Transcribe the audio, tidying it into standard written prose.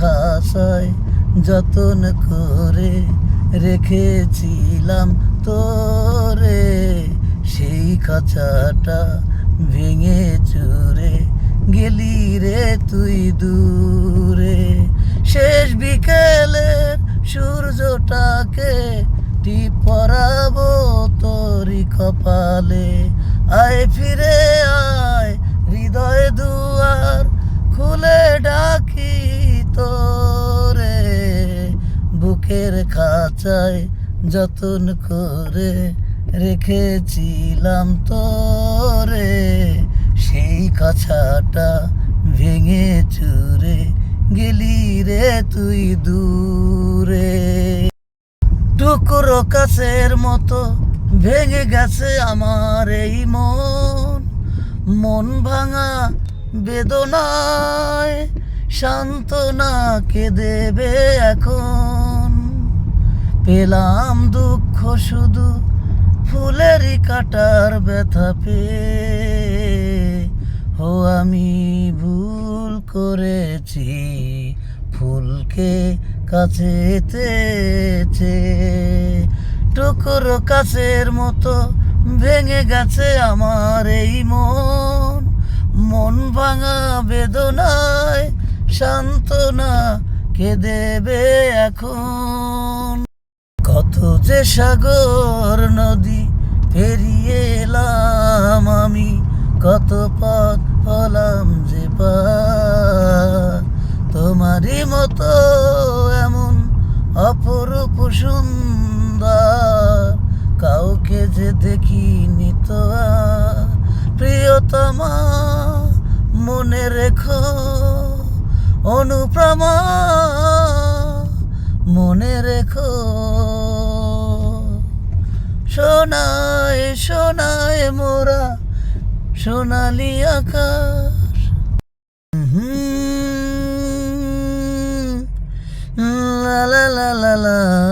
খাঁচায় যতন করে রেখেছিলাম তোরে, সেই খাঁচাটা ভেঙে চুরে গেলি রে তুই দূরে। শেষ বিকেলের সূর্যটাকে টিপ পরাবো তোরি কপালে। আয় ফিরে আয়, হৃদয় দুয়ার খুলে ডাকি তোরে, বুকের খাঁচায় যতন করে রেখেছিলাম তোরে, সেই খাঁচাটা ভেঙে চুরে গেলি রে তুই দূরে। টুকরো কাছের মতো ভেঙে গেছে আমার এই মন, মন ভাঙা বেদনায় সান্ত্বনা কে দেবে এখন। পেলাম দুঃখ শুধু ফুলেরই কাটার ব্যথা পেয়ে, ও আমি ভুল করেছি ফুলকে কাছে চেয়ে। টুকরো কাছের মতো ভেঙে গেছে আমার এই মন, মন ভাঙা বেদনায় সান্ত্বনা কে দেবে এখন। কত যে সাগর নদী পেরিয়ে এলাম আমি, কত পথ হলাম যে পার, তোমারই মতো এমন অপরূপ সুন্দর কাউকে যে দেখিনি তো আর। প্রিয়তমা মনে রেখো, অনুপ্রমা মনে রেখো, সোনায় সোনায় মোরা সোনালি আকাশ। লা লা লা লা লা।